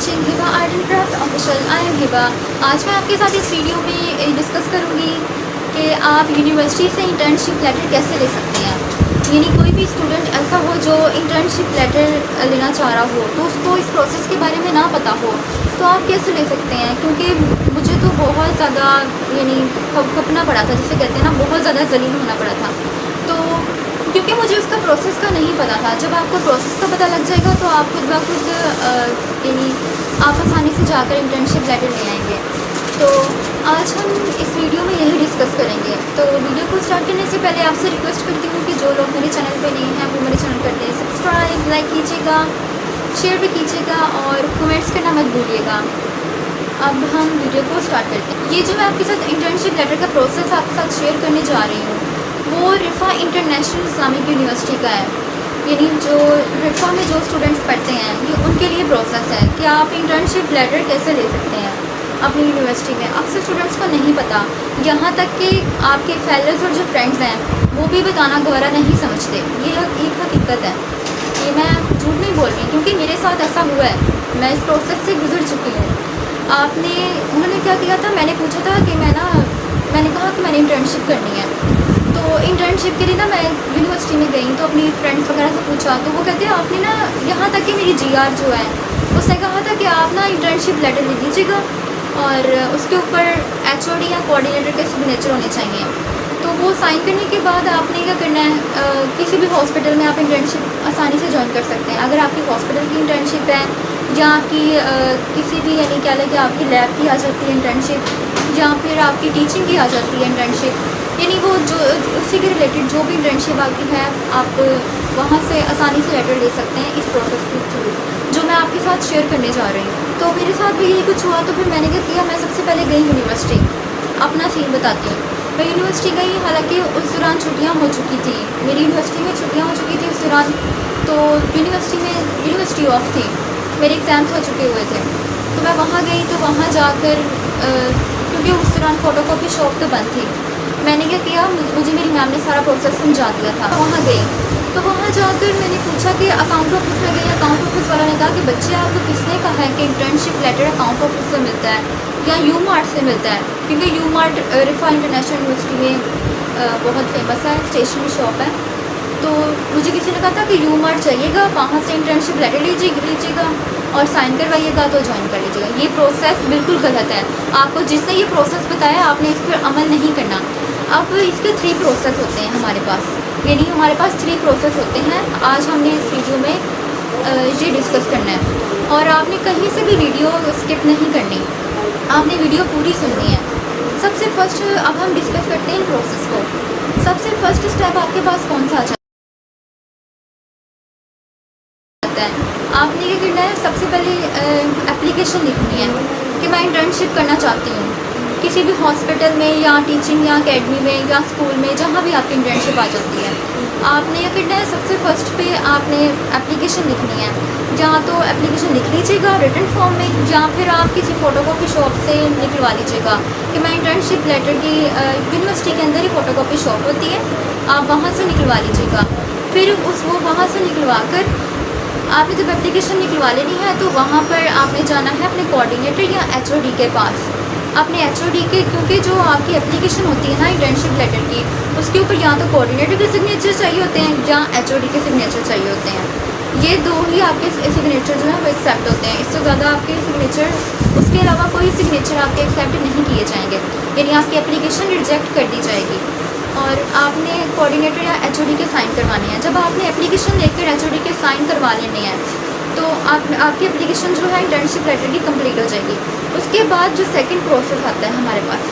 Watching Hiba art and craft official. I am Hiba. आज मैं आपके साथ इस वीडियो में डिस्कस करूँगी कि आप यूनिवर्सिटी से इंटर्नशिप लेटर कैसे ले सकते हैं। यानी कोई भी स्टूडेंट ऐसा हो जो इंटर्नशिप लेटर लेना चाह रहा हो तो उसको इस प्रोसेस के बारे में ना पता हो तो आप कैसे ले सकते हैं। क्योंकि मुझे तो बहुत ज़्यादा यानी खपना पड़ा था, जिसे कहते हैं ना, बहुत ज़्यादा जलील होना पड़ा था। तो क्योंकि मुझे उसका प्रोसेस का नहीं पता था। जब आपको प्रोसेस का पता लग जाएगा तो आप खुद ब खुद यानी आप आसानी से जाकर इंटर्नशिप लेटर ले आएंगे। तो आज हम इस वीडियो में यही डिस्कस करेंगे। तो वीडियो को स्टार्ट करने से पहले आपसे रिक्वेस्ट करती हूँ कि जो लोग मेरे चैनल पे नए हैं वो मेरे चैनल कर दें सब्सक्राइब, लाइक कीजिएगा, शेयर भी कीजिएगा और कमेंट्स करना मत भूलिएगा। अब हम वीडियो को स्टार्ट करते हैं। ये जो मैं आपके साथ इंटर्नशिप लेटर का प्रोसेस आपके साथ शेयर करने जा रही हूँ वो रिफ़ा इंटरनेशनल इस्लामिक यूनिवर्सिटी का है। यानी जो रिफ़ा में जो स्टूडेंट्स पढ़ते हैं ये उनके लिए प्रोसेस है कि आप इंटर्नशिप लेटर कैसे ले सकते हैं अपनी यूनिवर्सिटी में। अक्सर स्टूडेंट्स को नहीं पता, यहाँ तक कि आपके फेलोज़ और जो फ्रेंड्स हैं वो भी बताना गौरा नहीं समझते। ये एक हकीकत है, ये मैं झूठ नहीं बोल रही क्योंकि मेरे साथ ऐसा हुआ है। मैं इस प्रोसेस से गुजर चुकी हूँ। उन्होंने क्या किया था, मैंने पूछा था कि मैंने कहा कि मैंने इंटर्नशिप करनी है। तो इंटर्नशिप के लिए ना मैं यूनिवर्सिटी में गई तो अपनी फ्रेंड्स वगैरह से पूछा तो वो कहते हैं आपने ना, यहाँ तक कि मेरी जीआर जो है उसने कहा था कि आप ना इंटर्नशिप लेटर ले लीजिएगा और उसके ऊपर एचओडी या कोऑर्डिनेटर के सिग्नेचर होने चाहिए। तो वो साइन करने के बाद आपने क्या करना है, किसी भी हॉस्पिटल में आप इंटर्नशिप आसानी से ज्वाइन कर सकते हैं। अगर आपकी हॉस्पिटल की इंटर्नशिप है या आपकी किसी भी यानी क्या लगे आपकी लैब की आ जाती है इंटर्नशिप या फिर आपकी टीचिंग की आ जाती है इंटर्नशिप, यानी वो जो उसी के रिलेटेड जो भी इंटर्नशिप आपकी है आप वहाँ से आसानी से लेटर ले सकते हैं इस प्रोसेस के थ्रू जो मैं आपके साथ शेयर करने जा रही हूँ। तो मेरे साथ भी यही कुछ हुआ। तो फिर मैंने क्या किया, मैं सबसे पहले गई यूनिवर्सिटी। अपना सीन बताती हूँ। मैं यूनिवर्सिटी गई, हालांकि उस दौरान छुट्टियाँ हो चुकी थी, मेरी यूनिवर्सिटी में छुट्टियाँ हो चुकी थी उस दौरान। तो यूनिवर्सिटी ऑफ थी, मेरे एग्ज़ाम्स हो चुके हुए थे। तो मैं वहाँ गई तो वहाँ जाकर क्योंकि उस दौरान फ़ोटोकॉपी शॉप तो बंद थी, मैंने क्या किया, मुझे मेरी मैम ने सारा प्रोसेस समझा दिया था। वहाँ गई तो वहाँ जाकर मैंने पूछा कि अकाउंट ऑफिस में गई। अकाउंट ऑफिस वाला ने कहा कि बच्चे आपको किसने कहा है कि इंटर्नशिप लेटर अकाउंट ऑफिस से मिलता है या यू मार्ट से मिलता है। क्योंकि यू मार्ट रिफ़ा इंटरनेशनल यूनिवर्सिटी में बहुत फेमस है, स्टेशनरी शॉप है। तो मुझे किसी ने कहा था कि यू मार्ट जाइएगा, वहाँ से इंटर्नशिप लेटर लीजिएगा और साइन करवाइएगा तो ज्वाइन कर लीजिएगा। ये प्रोसेस बिल्कुल गलत है। आपको जिसने ये प्रोसेस बताया आपने इस पर अमल नहीं करना। अब इसके 3 प्रोसेस होते हैं हमारे पास, यानी हमारे पास 3 प्रोसेस होते हैं। आज हमने इस वीडियो में ये डिस्कस करना है और आपने कहीं से भी वीडियो स्किप नहीं करनी, आपने वीडियो पूरी सुननी है। सबसे फर्स्ट अब हम डिस्कस करते हैं इन प्रोसेस को। सबसे फर्स्ट स्टेप आपके पास कौन सा आ जाता है, आपने ये करना है, सबसे पहले एप्लीकेशन लिखनी है कि मैं इंटर्नशिप करना चाहती हूँ किसी भी हॉस्पिटल में या टीचिंग या एकेडमी में या स्कूल में, जहाँ भी आपकी इंटर्नशिप आ जाती है। आपने ये करना है, सबसे फर्स्ट पे आपने एप्लीकेशन लिखनी है। या तो एप्लीकेशन लिख लीजिएगा रिटन फॉर्म में या फिर आप किसी फ़ोटोकॉपी शॉप से निकलवा लीजिएगा कि मैं इंटर्नशिप लेटर की यूनिवर्सिटी के अंदर ही फ़ोटोकॉपी शॉप होती है, आप वहाँ से निकलवा लीजिएगा। फिर वो वहाँ से निकलवा कर आपने जब एप्लीकेशन निकलवा लेनी है तो वहाँ पर आपने जाना है अपने कोऑर्डिनेटर या एचओडी के पास। अपने एचओडी के, क्योंकि जो आपकी एप्लीकेशन होती है ना इंटर्नशिप लेटर की, उसके ऊपर या तो कोऑर्डिनेटर के सिग्नेचर चाहिए होते हैं या एचओडी के सिग्नेचर चाहिए होते हैं। ये 2 ही आपके सिग्नेचर जो है वो एक्सेप्ट होते हैं। इससे ज़्यादा आपके सिग्नेचर, उसके अलावा कोई सिग्नेचर आपके एक्सेप्ट नहीं किए जाएंगे, यानी आपकी एप्लीकेशन रिजेक्ट कर दी जाएगी। और आपने कोऑर्डिनेटर या एचओडी के साइन करवाने हैं। जब आपने एप्लीकेशन लेकर एचओडी के साइन करवा लेने हैं तो आपकी एप्लीकेशन जो है इंटर्नशिप लेटर की कंप्लीट हो जाएगी। उसके बाद जो सेकंड प्रोसेस आता है हमारे पास,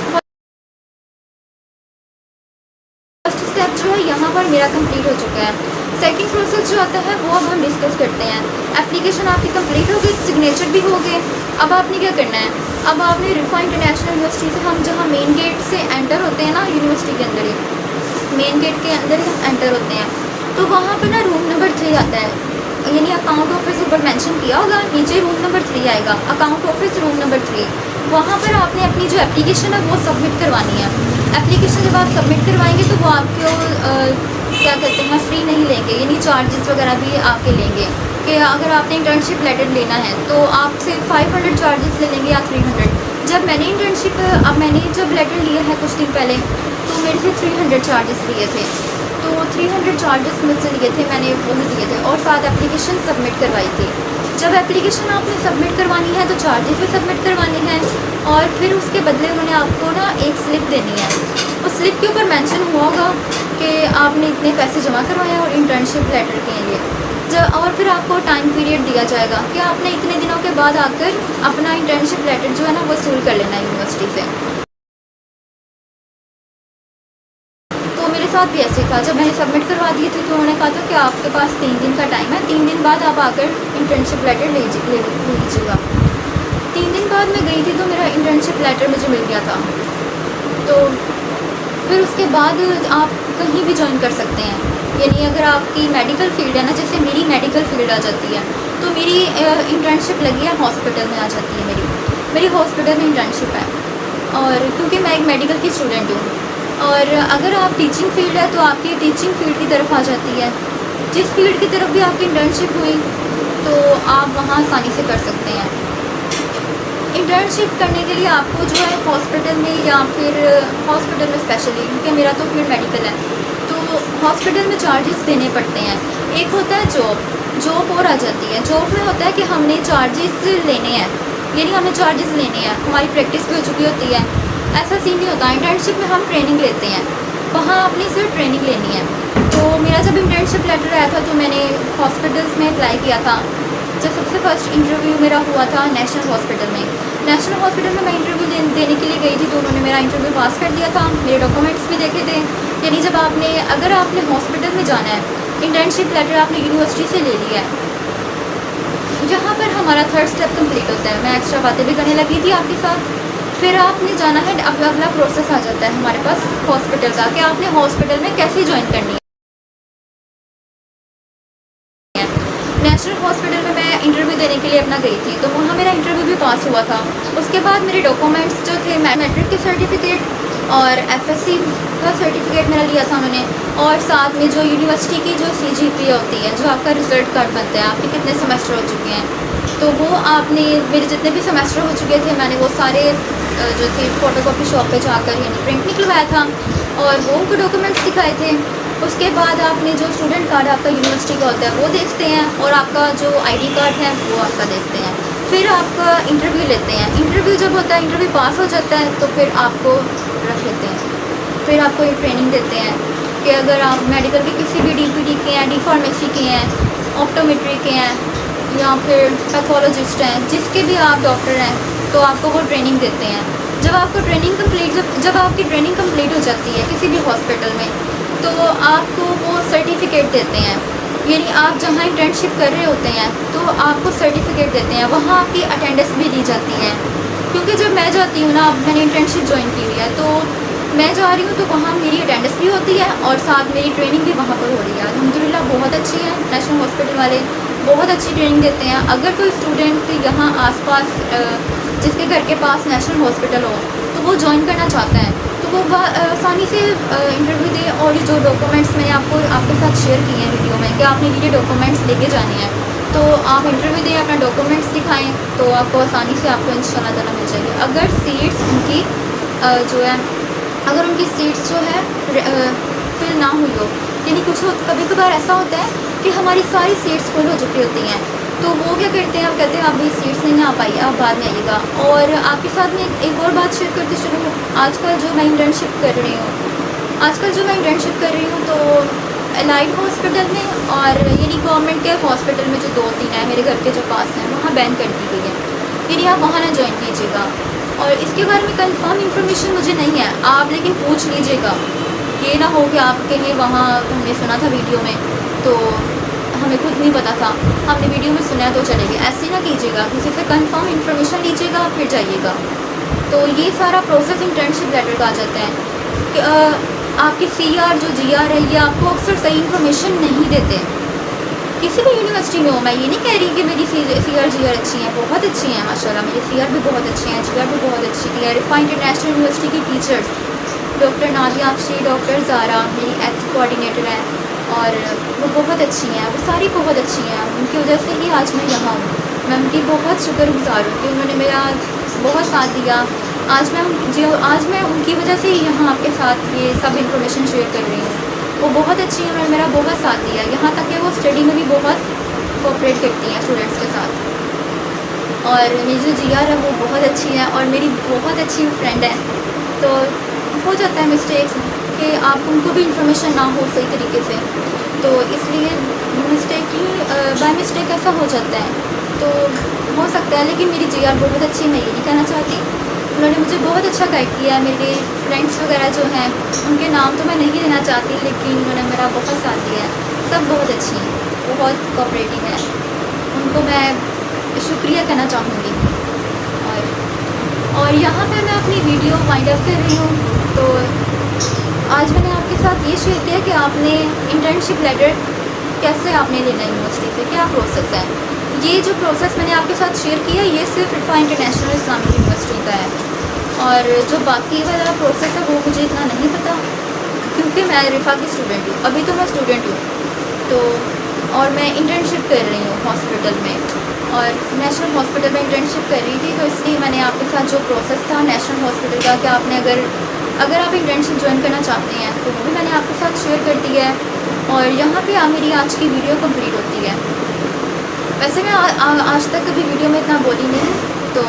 फर्स्ट स्टेप जो है यहाँ पर मेरा कंप्लीट हो चुका है। सेकंड प्रोसेस जो आता है वो अब हम डिस्कस करते हैं। एप्लीकेशन आपकी कंप्लीट हो गई, सिग्नेचर भी हो गए। अब आपने क्या करना है, अब आपने रिफ़ा इंटरनेशनल यूनिवर्सिटी से, हम जहाँ मेन गेट से एंटर होते हैं ना यूनिवर्सिटी के अंदर ही, मेन गेट के अंदर ही हम एंटर होते हैं तो वहाँ पर ना रूम नंबर 3 आता है, यानी अकाउंट ऑफिस ऊपर मेंशन किया होगा, नीचे रूम नंबर 3 आएगा, अकाउंट ऑफिस रूम नंबर 3। वहाँ पर आपने अपनी जो एप्लीकेशन है वो सबमिट करवानी है। एप्लीकेशन जब आप सबमिट करवाएंगे तो वो आपको क्या कहते हैं फ्री नहीं लेंगे, यानी चार्जेस वगैरह भी आपके लेंगे। कि अगर आपने इंटर्नशिप लेटर लेना है तो आपसे 500 चार्जेस ले लेंगे या 300। जब मैंने मैंने जब लेटर लिया है कुछ दिन पहले, तो मेरे से 300 चार्जेस लिए थे। तो 300 चार्जेस मुझसे लिए थे, मैंने वही दिए थे और साथ एप्लीकेशन सबमिट करवाई थी। जब एप्लीकेशन आपने सबमिट करवानी है तो चार्जेस भी सबमिट करवाने हैं, और फिर उसके बदले उन्होंने आपको ना एक स्लिप देनी है। उस स्लिप के ऊपर मेंशन हुआ होगा कि आपने इतने पैसे जमा करवाए और इंटर्नशिप लेटर के लिए और फिर आपको टाइम पीरियड दिया जाएगा कि आपने इतने दिनों के बाद आकर अपना इंटर्नशिप लेटर जो है ना वसूल कर लेना है यूनिवर्सिटी से। तो मेरे साथ भी ऐसे था, जब मैंने सबमिट करवा दिए थे तो उन्होंने कहा था कि आपके पास 3 दिन का टाइम है, 3 दिन बाद आप आकर इंटर्नशिप लेटर ले लीजिएगा। 3 दिन बाद मैं गई थी तो मेरा इंटर्नशिप लेटर मुझे मिल गया था। तो फिर उसके बाद आप कहीं भी ज्वाइन कर सकते हैं। यानी अगर आपकी मेडिकल फील्ड है ना, जैसे मेरी मेडिकल फील्ड आ जाती है, तो मेरी इंटर्नशिप लगी है हॉस्पिटल में आ जाती है। मेरी हॉस्पिटल में इंटर्नशिप है, और क्योंकि मैं एक मेडिकल की स्टूडेंट हूँ। और अगर आप टीचिंग फील्ड है तो आपकी टीचिंग फील्ड की तरफ आ जाती है। जिस फील्ड की तरफ भी आपकी इंटर्नशिप हुई तो आप वहाँ आसानी से कर सकते हैं। इंटर्नशिप करने के लिए आपको जो है हॉस्पिटल में या फिर हॉस्पिटल में स्पेशली, क्योंकि मेरा तो फील्ड मेडिकल है, तो हॉस्पिटल में चार्जेस देने पड़ते हैं। एक होता है जॉब और आ जाती है। जॉब में होता है कि हमने चार्जेस लेने हैं, यानी हमें चार्जेस लेने हैं, हमारी प्रैक्टिस भी हो चुकी होती है। ऐसा सीन नहीं होता। इंटर्नशिप में हम ट्रेनिंग लेते हैं, वहाँ आपने सिर्फ ट्रेनिंग लेनी है। तो मेरा जब इंटर्नशिप लेटर आया था तो मैंने हॉस्पिटल्स में अप्लाई किया था। जब सबसे फर्स्ट इंटरव्यू मेरा हुआ था नेशनल हॉस्पिटल में। नेशनल हॉस्पिटल में मैं इंटरव्यू देने के लिए गई थी, तो उन्होंने मेरा इंटरव्यू पास कर दिया था, मेरे डॉक्यूमेंट्स भी देखे थे। यानी जब अगर आपने हॉस्पिटल में जाना है, इंटर्नशिप लेटर आपने यूनिवर्सिटी से ले लिया है, जहाँ पर हमारा 3rd स्टेप कंप्लीट होता है। मैं एक्स्ट्रा बातें भी करने लगी थी आपके साथ। फिर आपने जाना है, अब अगला प्रोसेस आ जाता है हमारे पास हॉस्पिटल का, कि आपने हॉस्पिटल में कैसे ज्वाइन करनी है। नेशनल हॉस्पिटल में मैं इंटरव्यू देने के लिए अपना गई थी, तो वहाँ मेरा इंटरव्यू भी पास हुआ था। उसके बाद मेरे डॉक्यूमेंट्स जो थे, मैट्रिक के सर्टिफिकेट और FSC का सर्टिफिकेट मेरा लिया था उन्होंने, और साथ में जो यूनिवर्सिटी की जो CGPA होती है, जो आपका रिजल्ट कार्ड बनता है, आपके कितने सेमेस्टर हो चुके हैं, तो वो आपने, मेरे जितने भी सेमेस्टर हो चुके थे, मैंने वो सारे जो थे फ़ोटोकॉपी शॉप पे जाकर यानी प्रिंट निकलवाया था और वो उनको डॉक्यूमेंट्स दिखाए थे। उसके बाद आपने जो स्टूडेंट कार्ड आपका यूनिवर्सिटी का होता है वो देखते हैं, और आपका जो ID कार्ड है वो आपका देखते हैं। फिर आपका इंटरव्यू लेते हैं। इंटरव्यू जब होता है, इंटरव्यू पास हो जाता है तो फिर आपको रख लेते हैं। फिर आपको एक ट्रेनिंग देते हैं कि अगर आप मेडिकल के किसी भी DPD के हैं, D फार्मेसी के हैं, ऑप्टोमेट्री के हैं, या फिर पैथोलॉजिस्ट हैं, जिसके भी आप डॉक्टर हैं, तो आपको वो ट्रेनिंग देते हैं। जब आपकी ट्रेनिंग कंप्लीट हो जाती है किसी भी हॉस्पिटल में, तो आपको वो सर्टिफिकेट देते हैं। यानी आप जहाँ इंटर्नशिप कर रहे होते हैं तो आपको सर्टिफिकेट देते हैं, वहाँ आपकी अटेंडेंस भी ली जाती है। क्योंकि जब मैं जाती हूँ ना, मैंने इंटर्नशिप ज्वाइन की हुई है, तो मैं जा रही हूँ तो वहाँ मेरी अटेंडेंस भी होती है और साथ मेरी ट्रेनिंग भी वहाँ पर हो रही है। अल्हम्दुलिल्लाह बहुत अच्छी है, नेशनल हॉस्पिटल वाले बहुत अच्छी ट्रेनिंग देते हैं। अगर कोई स्टूडेंट यहाँ आसपास जिसके घर के पास नेशनल हॉस्पिटल हो तो वो ज्वाइन करना चाहता है, तो वो आसानी से इंटरव्यू दे। और ये जो डॉक्यूमेंट्स मैंने आपके साथ शेयर किए हैं वीडियो में, कि आपने ये डॉक्यूमेंट्स लेके जाने हैं, तो आप इंटरव्यू दें, अपना डॉक्यूमेंट्स दिखाएं, तो आपको आसानी से आपको इंशाल्लाह ताला मिल जाएगी। अगर सीट्स उनकी जो है, अगर उनकी सीट्स जो है फिल ना हुई हो, यानी कभी कभार ऐसा होता है कि हमारी सारी सीट्स फुल हो चुकी होती हैं, तो वो क्या करते हैं, आप कहते हैं अभी सीट्स नहीं आ पाई, आप बाद में आइएगा। और आपके साथ में एक और बात शेयर करती चलूँ। आजकल जो मैं इंटर्नशिप कर रही हूँ तो एलाइड हॉस्पिटल में और यानी गवर्नमेंट के हॉस्पिटल में जो 2-3 है मेरे घर के जो पास हैं, वहाँ बैन कर दी गई है, यानी आप वहाँ ना ज्वाइन कीजिएगा। और इसके बारे में कंफर्म इन्फॉर्मेशन मुझे नहीं है, आप लेकिन पूछ लीजिएगा। ये ना हो कि आप कहें वहाँ हमने सुना था वीडियो में, तो हमें खुद नहीं पता था, हमने वीडियो में सुना है तो चलेगी, ऐसे ना कीजिएगा। किसी से कंफर्म इन्फॉर्मेशन लीजिएगा फिर जाइएगा। तो ये सारा प्रोसेस इंटर्नशिप लेटर का आ जाता है कि आपकी CR जो GR है, ये आपको अक्सर सही इन्फॉर्मेशन नहीं देते किसी भी यूनिवर्सिटी में हो। मैं ये नहीं कह रही कि मेरी CR GR अच्छी हैं, बहुत अच्छी हैं माशाल्लाह, मेरी CR भी बहुत अच्छी हैं, GR भी बहुत अच्छी थी। रिफा इंटरनेशनल यूनिवर्सिटी की teachers doctor Nadia Afshi, doctor Zara मेरी एथ कोऑर्डिनेटर हैं, और वो बहुत अच्छी हैं, वो सारी बहुत अच्छी हैं। उनकी वजह से ही आज मैं यहाँ हूँ। मैं उनकी बहुत शुक्रगुज़ार हूँ कि उन्होंने मेरा बहुत साथ दिया। आज मैं उनकी वजह से ही यहाँ आपके साथ ये सब इन्फॉर्मेशन शेयर कर रही हूँ। वो बहुत अच्छी हैं, उन्होंने मेरा बहुत साथ दिया, यहाँ तक कि वो स्टडी में भी बहुत कोऑपरेट करती हैं स्टूडेंट्स के साथ। और मेरी जो जिया है वो बहुत अच्छी है और मेरी बहुत अच्छी फ्रेंड है। तो हो जाता है मिस्टेक्स कि आप उनको भी इंफॉर्मेशन ना हो सही तरीके से, तो इसलिए बाय मिस्टेक ऐसा हो जाता है, तो हो सकता है। लेकिन मेरी जिया बहुत अच्छी, मैं ये नहीं कहना चाहती। उन्होंने मुझे बहुत अच्छा गाइड किया। मेरे फ्रेंड्स वगैरह जो हैं उनके नाम तो मैं नहीं लेना चाहती, लेकिन उन्होंने मेरा बहुत साथ दिया है। सब बहुत अच्छी हैं, बहुत कोऑपरेटिव हैं, उनको मैं शुक्रिया कहना चाहूँगी। और यहाँ पे मैं अपनी वीडियो वाइंड अप कर रही हूँ। तो आज मैंने आपके साथ ये शेयर किया कि आपने इंटर्नशिप लेटर कैसे आपने लेना है यूनिवर्सिटी से, क्या प्रोसेस है। ये जो प्रोसेस मैंने आपके साथ शेयर किया ये सिर्फ रिफा इंटरनेशनल इस्लामिक यूनिवर्सिटी का है, और जो बाकी वाला प्रोसेस है वो मुझे इतना नहीं पता, क्योंकि मैं रिफा की स्टूडेंट हूँ। अभी तो मैं स्टूडेंट हूँ, तो और मैं इंटर्नशिप कर रही हूँ हॉस्पिटल में, और नेशनल हॉस्पिटल में इंटर्नशिप कर रही थी। तो इसलिए मैंने आपके साथ जो प्रोसेस था नेशनल हॉस्पिटल का, कि आपने अगर आप इंटर्नशिप ज्वाइन करना चाहते हैं तो वो भी मैंने आपके साथ शेयर कर दिया है। और यहाँ पे मेरी आज की वीडियो कंप्लीट होती है। वैसे मैं आज तक कभी वीडियो में इतना बोली नहीं, तो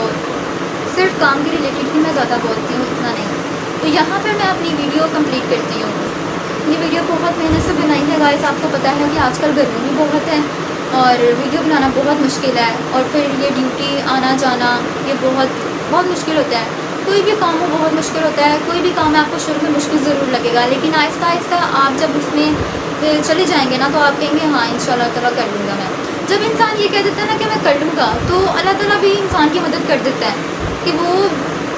सिर्फ काम के रिलेटेड ही मैं ज़्यादा बोलती हूँ, इतना नहीं। तो यहाँ पर मैं अपनी वीडियो कंप्लीट करती हूँ। ये वीडियो बहुत मेहनत से बनाई है गाइस। आपको पता है कि आजकल गर्मी भी बहुत है और वीडियो बनाना बहुत मुश्किल है, और फिर ये ड्यूटी आना जाना ये बहुत मुश्किल होता है। कोई भी काम हो बहुत मुश्किल होता है। कोई भी काम है आपको शुरू में मुश्किल ज़रूर लगेगा, लेकिन आहिस्ता आहिस्ता आप जब उसमें चले जाएंगे ना, तो आप कहेंगे हाँ इंशाल्लाह ताला कर लूँगा मैं। जब इंसान ये कह देता है ना कि मैं कर लूँगा, तो अल्लाह ताला भी इंसान की मदद कर देता है कि वो,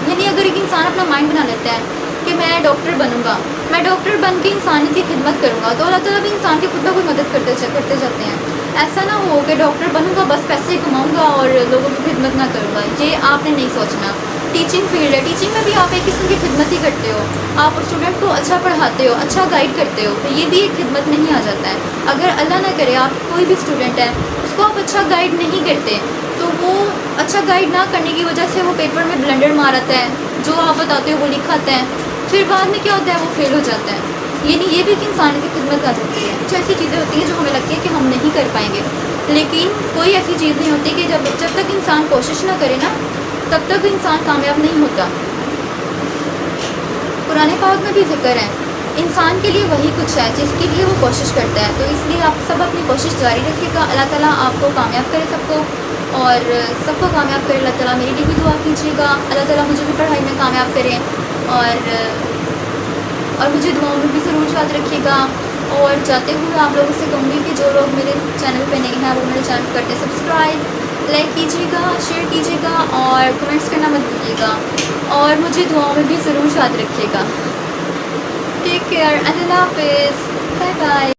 यानी अगर एक इंसान अपना माइंड बना लेता है कि मैं डॉक्टर बनूँगा, मैं डॉक्टर बन के इंसान की खिदमत करूँगा, तो अल्लाह ताला भी इंसान की खुद ब खुद मदद करते जाते हैं। ऐसा ना हो कि डॉक्टर बनूँगा बस पैसे कमाऊँगा और लोगों की खिदमत ना करूँगा, ये आपने नहीं सोचना। टीचिंग फील्ड है, टीचिंग में भी आप एक किस्म की खिदमत ही करते हो। आप स्टूडेंट को अच्छा पढ़ाते हो, अच्छा गाइड करते हो, तो ये भी एक खिदमत में ही आ जाता है। अगर अल्लाह ना करे आप कोई भी स्टूडेंट है उसको आप अच्छा गाइड नहीं करते, तो वो अच्छा गाइड ना करने की वजह से वो पेपर में ब्लंडर मारता है, जो आप बताते हो वो लिखाता है, फिर बाद में क्या होता है वो फेल हो जाता है। ये भी एक इंसान की खिदमत आ जाती है। कुछ ऐसी चीज़ें होती हैं जो हमें लगती है कि हम नहीं कर पाएंगे, लेकिन कोई ऐसी चीज़ नहीं होती कि जब तक इंसान कोशिश ना करे ना, तब तक इंसान कामयाब नहीं होता। कुरान पाक में भी जिक्र है, इंसान के लिए वही कुछ है जिसके लिए वो कोशिश करता है। तो इसलिए आप सब अपनी कोशिश जारी रखिएगा। अल्लाह ताला आपको कामयाब करे सबको, और सबको कामयाब करे अल्लाह ताला। मेरे लिए भी दुआ कीजिएगा, अल्लाह ताला मुझे भी पढ़ाई में कामयाब करें, और मुझे दुआओं में भी ज़रूर याद रखिएगा। और जाते हुए आप लोगों से कहूँगी कि जो लोग मेरे चैनल पे नहीं हैं वो मेरे चैनल करते सब्सक्राइब, लाइक कीजिएगा, शेयर कीजिएगा और कमेंट्स करना मत भूलिएगा, और मुझे दुआओं में भी ज़रूर याद रखिएगा। टेक केयर, अल्लाह हाफिज़, बाय बाय।